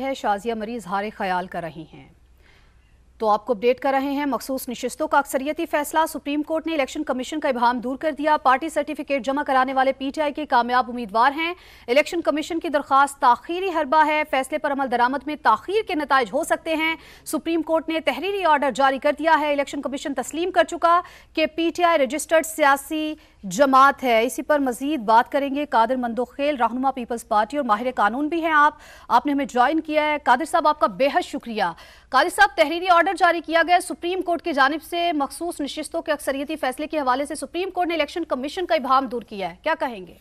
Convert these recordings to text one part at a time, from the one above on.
है शाजिया मरीज हारे ख्याल कर रही हैं। तो आपको अपडेट कर रहे हैं। मखसूस नशिस्तों का अक्सरियती फैसला। सुप्रीम कोर्ट ने इलेक्शन कमीशन का इब्हाम दूर कर दिया। पार्टी सर्टिफिकेट जमा कराने वाले पीटीआई के कामयाब उम्मीदवार हैं। इलेक्शन कमीशन की दरख्वास्त ताखीरी हरबा है। फैसले पर अमल दरामद में ताखीर के नताइज हो सकते हैं। सुप्रीम कोर्ट ने तहरीरी ऑर्डर जारी कर दिया है। इलेक्शन कमीशन तस्लीम कर चुका कि पीटीआई रजिस्टर्ड सियासी जमात है। इसी पर मजीद बात करेंगे कादिर मंदोखेल, रहनुमा पीपल्स पार्टी और माहिर कानून भी हैं। आपने हमें ज्वाइन किया है। कादिर साहब, आपका बेहद शुक्रिया। कादिर साहब, तहरीरी ऑर्डर जारी किया गया सुप्रीम कोर्ट की जानिब से मखसूस नशिस्तों के अक्सरियती फैसले के हवाले से। सुप्रीम कोर्ट ने इलेक्शन कमीशन का इब्हाम दूर किया है, क्या कहेंगे?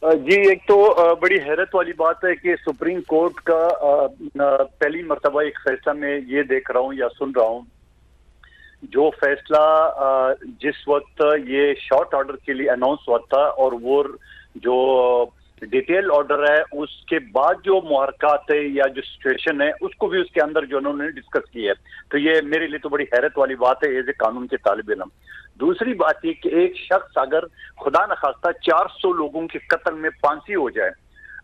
जी, एक तो बड़ी हैरत वाली बात है कि सुप्रीम कोर्ट का पहली मर्तबा एक फैसला में ये देख रहा हूँ या सुन रहा हूँ, जो फैसला जिस वक्त ये शॉर्ट ऑर्डर के लिए अनाउंस हुआ था और वो जो डिटेल ऑर्डर है उसके बाद जो मुहरकात है या जो सिचुएशन है उसको भी उसके अंदर जो उन्होंने डिस्कस की है, तो ये मेरे लिए तो बड़ी हैरत वाली बात है एज ए कानून के तालिब इल्म। दूसरी बात ये कि एक शख्स अगर खुदा न खास्ता 400 लोगों के कत्ल में फांसी हो जाए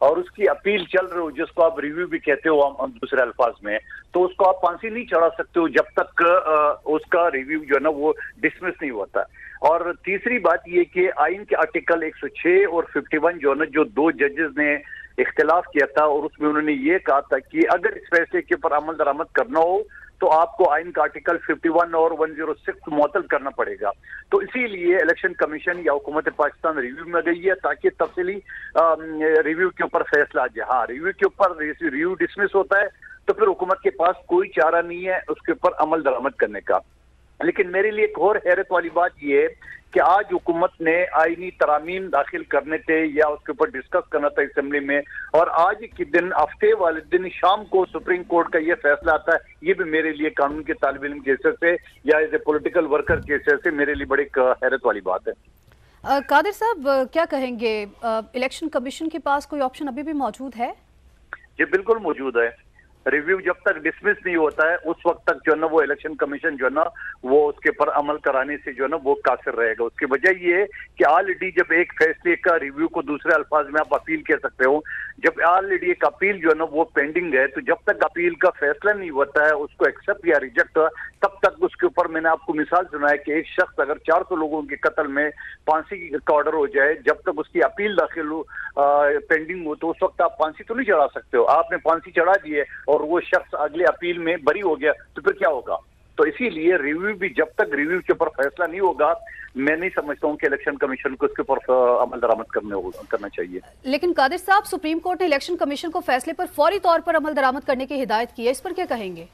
और उसकी अपील चल रही हो, जिसको आप रिव्यू भी कहते हो दूसरे अल्फाज में, तो उसको आप फांसी नहीं चढ़ा सकते हो जब तक उसका रिव्यू जो है ना वो डिसमिस नहीं होता। और तीसरी बात ये कि आइन के आर्टिकल 106 और 51 जो है ना, जो दो जजेस ने इख्तिलाफ किया था और उसमें उन्होंने ये कहा था कि अगर इस फैसले के ऊपर अमल दरामद करना हो तो आपको आइन का आर्टिकल 51 और 106 मुअत्तल करना पड़ेगा। तो इसीलिए इलेक्शन कमीशन या हुकूमत पाकिस्तान रिव्यू में गई है ताकि तफसीली रिव्यू के ऊपर फैसला आ जाए। हाँ, रिव्यू के ऊपर रिव्यू डिसमिस होता है तो फिर हुकूमत के पास कोई चारा नहीं है उसके ऊपर अमल दरामद करने का। लेकिन मेरे लिए एक और हैरत वाली बात यह है कि आज हुकूमत ने आईनी तरामीम दाखिल करने थे या उसके ऊपर डिस्कस करना था असेंबली में, और आज के दिन हफ्ते वाले दिन शाम को सुप्रीम कोर्ट का यह फैसला आता है। ये भी मेरे लिए कानून के तालिब इल्म के हिस्से से या एज ए पॉलिटिकल वर्कर के हिस्से से मेरे लिए बड़ी हैरत वाली बात है। कादिर साहब, क्या कहेंगे, इलेक्शन कमीशन के पास कोई ऑप्शन अभी भी मौजूद है? जी बिल्कुल मौजूद है। रिव्यू जब तक डिसमिस नहीं होता है उस वक्त तक जो है ना वो इलेक्शन कमीशन जो है ना वो उसके पर अमल कराने से जो है ना वो कासिर रहेगा। उसकी वजह ये है कि ऑलरेडी जब एक फैसले का रिव्यू को दूसरे अल्फाज में आप अपील कह सकते हो, जब ऑलरेडी एक अपील जो है ना वो पेंडिंग है, तो जब तक अपील का फैसला नहीं होता है उसको एक्सेप्ट या रिजेक्ट, तब तक उसके ऊपर मैंने आपको मिसाल सुनाया कि एक शख्स अगर 400 लोगों के कत्ल में फांसी का ऑर्डर हो जाए, जब तक उसकी अपील दाखिल हो पेंडिंग हो, तो उस वक्त आप फांसी तो नहीं चढ़ा सकते हो। आपने फांसी चढ़ा दी है और वो शख्स अगले अपील में बरी हो गया तो फिर क्या होगा? तो इसीलिए रिव्यू भी जब तक रिव्यू के ऊपर फैसला नहीं होगा, मैं नहीं समझता हूं कि इलेक्शन कमीशन को इसके ऊपर अमल दरामद करना चाहिए। लेकिन कादिर साहब, सुप्रीम कोर्ट ने इलेक्शन कमीशन को फैसले पर फौरी तौर पर अमल दरामद करने की हिदायत की है, इस पर क्या कहेंगे?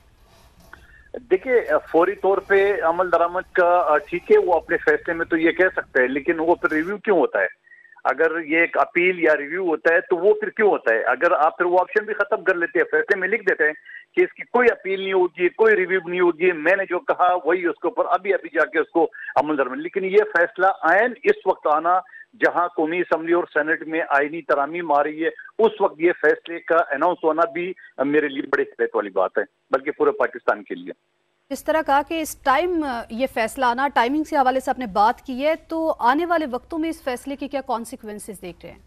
देखिए, फौरी तौर पे अमल दरामद का ठीक है, वो अपने फैसले में तो ये कह सकते हैं, लेकिन वो फिर रिव्यू क्यों होता है? अगर ये एक अपील या रिव्यू होता है तो वो फिर क्यों होता है? अगर आप फिर वो ऑप्शन भी खत्म कर लेते हैं, फैसले में लिख देते हैं कि इसकी कोई अपील नहीं होगी, कोई रिव्यू नहीं होगी, मैंने जो कहा वही उसके ऊपर अभी जाके उसको अमल दरामद। लेकिन ये फैसला आयन इस वक्त आना जहां कौमी असम्बली और सेनेट में आईनी तरामीम आ रही है, उस वक्त ये फैसले का अनाउंस होना भी मेरे लिए बड़ी हैरत वाली बात है, बल्कि पूरे पाकिस्तान के लिए। इस तरह कहा कि इस टाइम ये फैसला आना, टाइमिंग से हवाले से आपने बात की है, तो आने वाले वक्तों में इस फैसले के क्या कॉन्सिक्वेंसेस देख रहे हैं?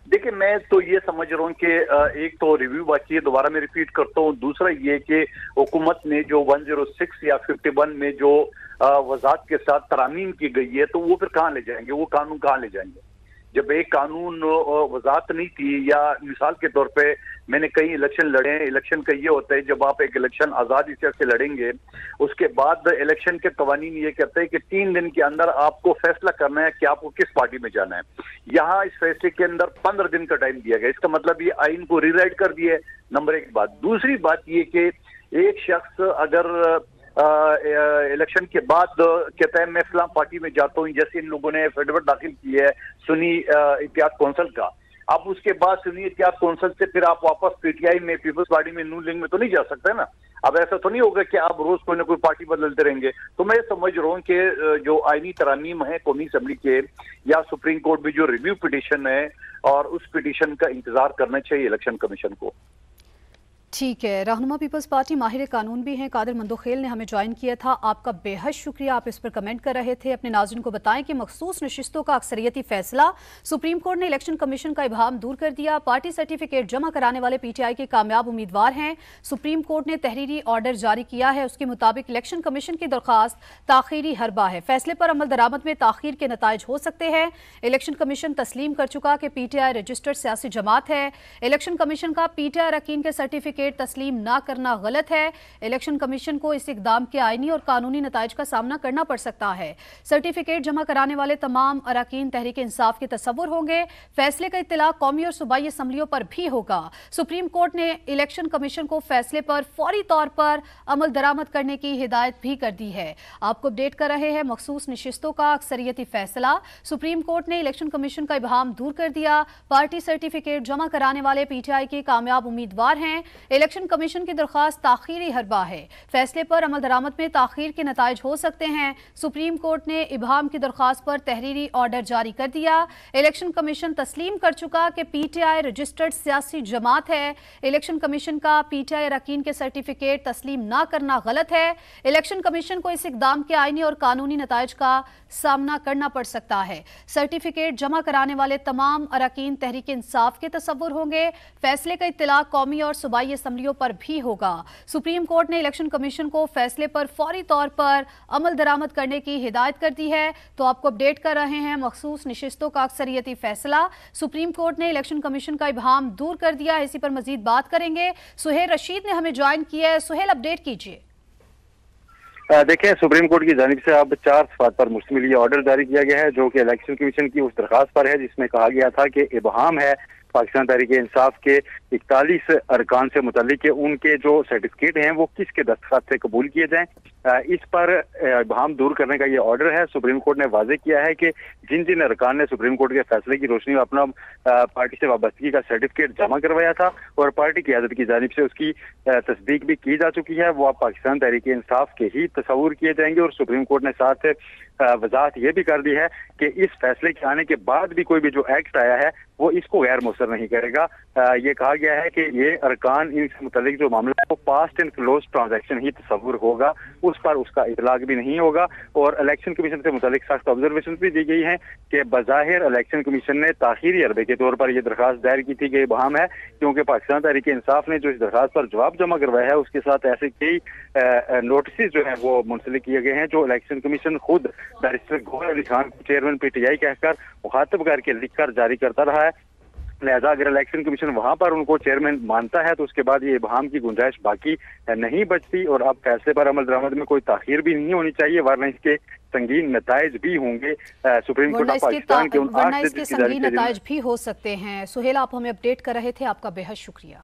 देखिए, मैं तो ये समझ रहा हूँ कि एक तो रिव्यू बाकी है, दोबारा मैं रिपीट करता हूँ। दूसरा ये कि हुकूमत ने जो 106 या 51 में जो वजाहत के साथ तरामीम की गई है, तो वो फिर कहाँ ले जाएंगे? वो कानून कहाँ ले जाएंगे? जब एक कानून वजाहत नहीं थी, या मिसाल के तौर पे मैंने कई इलेक्शन लड़े हैं, इलेक्शन का ये होता है जब आप एक इलेक्शन आज़ादी से लड़ेंगे, उसके बाद इलेक्शन के कवानीन ये कहते हैं कि 3 दिन के अंदर आपको फैसला करना है कि आपको किस पार्टी में जाना है। यहाँ इस फैसले के अंदर 15 दिन का टाइम दिया गया। इसका मतलब ये आइन को रीराइट कर दिया है, नंबर एक बात। दूसरी बात ये कि एक शख्स अगर इलेक्शन के बाद कहता है मैं फलां पार्टी में जाता हूँ, जैसे इन लोगों ने एफिडेविट दाखिल की है सुन्नी इत्तेहाद कौंसिल का, अब उसके बाद सुन्नी इत्तेहाद कौंसिल से फिर आप वापस पीटीआई में, पीपल्स पार्टी में, नून लीग में तो नहीं जा सकते ना। अब ऐसा तो नहीं होगा कि आप रोज कोई ना कोई पार्टी बदलते रहेंगे। तो मैं समझ रहा हूँ कि जो आईनी तरामीम है कौमी असम्बली के या सुप्रीम कोर्ट में जो रिव्यू पिटीशन है, और उस पिटीशन का इंतजार करना चाहिए इलेक्शन कमीशन को। ठीक है। रहनुमा पीपल्स पार्टी माहिर कानून भी हैं कादिर मंदोखेल ने हमें ज्वाइन किया था। आपका बेहद शुक्रिया, आप इस पर कमेंट कर रहे थे। अपने नाज़रीन को बताएं कि मखसूस नशिस्तों का अक्सरियती फैसला सुप्रीम कोर्ट ने इलेक्शन कमीशन का इबाहम दूर कर दिया। पार्टी सर्टिफिकेट जमा कराने वाले पीटीआई के कामयाब उम्मीदवार हैं। सुप्रीम कोर्ट ने तहरीरी ऑर्डर जारी किया है। उसके मुताबिक इलेक्शन कमीशन की दरख्वास्त ताखीरी हरबा है। फैसले पर अमल दरामद में ताखीर के नताइज हो सकते हैं। इलेक्शन कमीशन तस्लीम कर चुका कि पीटीआई रजिस्टर्ड सियासी जमात है। इलेक्शन कमीशन का पीटीआई अरकान के सर्टिफिकेट तस्लीम ना करना गलत है। इलेक्शन कमीशन को इस इकदाम के आईनी और कानूनी नताइज का सामना करना पड़ सकता है। सर्टिफिकेट जमा कराने वाले तमाम अरकान तहरीक इंसाफ के तसव्वुर होंगे। फैसले का इत्तला कौमी और सूबाई असम्बलियों पर भी होगा। सुप्रीम कोर्ट ने इलेक्शन कमीशन को फैसले पर फौरी तौर पर अमल दरामद करने की हिदायत भी कर दी है। आपको अपडेट कर रहे हैं मखसूस नशिस्तों का अक्सरियती फैसला। सुप्रीम कोर्ट ने इलेक्शन कमीशन का इबाहम दूर कर दिया। पार्टी सर्टिफिकेट जमा कराने वाले पीटीआई के कामयाब उम्मीदवार हैं। इलेक्शन कमीशन की दरख्वास्त ताखीरी हरबा है। फैसले पर अमल दरामद में ताखीर के नताइज हो सकते हैं। सुप्रीम कोर्ट ने इबाहम की दरख्वास्त पर तहरीरी ऑर्डर जारी कर दिया। इलेक्शन कमीशन तस्लीम कर चुका कि पीटीआई रजिस्टर्ड सियासी जमात है। इलेक्शन कमीशन का पीटीआई अरकान के सर्टिफिकेट तस्लीम ना करना गलत है। इलेक्शन कमीशन को इस इकदाम के आईनी और कानूनी नताइज का सामना करना पड़ सकता है। सर्टिफिकेट जमा कराने वाले तमाम अरकान तहरीक इंसाफ के तसव्वुर होंगे। फैसले का इत्तला कौमी और सूबाई असम्बलियों पर भी होगा। सुप्रीम कोर्ट ने इलेक्शन कमीशन को फैसले पर फौरी तौर पर अमल दरामद करने की हिदायत कर दी है। तो आपको अपडेट कर रहे हैं मखसूस नशिस्तों का अक्सरियती फैसला। सुप्रीम कोर्ट ने इलेक्शन कमीशन का इबाहम दूर कर दिया है। इसी पर मजीद बात करेंगे। सुहेल रशीद ने हमें ज्वाइन किया है। सुहेल, अपडेट कीजिए। देखिए, सुप्रीम कोर्ट की जानिब से अब 4 सवाल पर मुश्तमिल ये ऑर्डर जारी किया गया है, जो कि इलेक्शन कमीशन की उस दरखास्त पर है जिसमें कहा गया था कि इबाहम है पाकिस्तान तहरीक इंसाफ के 41 अरकान से मुतल्लिक के उनके जो सर्टिफिकेट हैं वो किसके दस्तखत से कबूल किए जाएं। इस पर इबाहम दूर करने का ये ऑर्डर है। सुप्रीम कोर्ट ने वाजे किया है कि जिन जिन अरकान ने सुप्रीम कोर्ट के फैसले की रोशनी में अपना पार्टी से वाबस्तगी का सर्टिफिकेट जमा करवाया था और पार्टी की क़यादत की जानिब से उसकी तस्दीक भी की जा चुकी है, वो अब पाकिस्तान तहरीक इंसाफ के ही तस्वुर किए जाएंगे। और सुप्रीम कोर्ट ने साथ वजाहत ये भी कर दी है कि इस फैसले के आने के बाद भी कोई भी जो एक्ट आया है वो इसको गैर मुसर नहीं करेगा। ये कहा गया है कि ये अरकान इनसे मुतल्लिक जो मामला वो पास्ट एंड क्लोज ट्रांजैक्शन ही तस्वुर होगा, उस पर उसका इतलाक भी नहीं होगा। और इलेक्शन कमीशन से मुतल्लिक सख्त ऑब्जर्वेशन भी दी गई है कि बज़ाहिर इलेक्शन कमीशन ने ताखीरी हरबे के तौर पर यह दरखास्त दायर की थी कि इबाहम है, क्योंकि पाकिस्तान तहरीक इंसाफ ने जो इस दरखास्त पर जवाब जमा करवाया है उसके साथ ऐसे कई नोटिस जो है वो मुंसलिक किए गए हैं जो इलेक्शन कमीशन खुद बैरिस्टर गौहर अली खान को चेयरमैन पीटीआई कहकर मुखातब करके लिख कर जारी करता रहा है। लिहाजा अगर इलेक्शन कमीशन वहां पर उनको चेयरमैन मानता है तो उसके बाद ये इबाहम की गुंजाइश बाकी नहीं बचती और अब फैसले पर अमल दरामद में कोई ताखीर भी नहीं होनी चाहिए, वरना इसके संगीन नताइज भी होंगे। सुप्रीम कोर्ट ऑफ पाकिस्तान के संगीन नताइज भी हो सकते हैं। सुहेल, आप हमें अपडेट कर रहे थे, आपका बेहद शुक्रिया।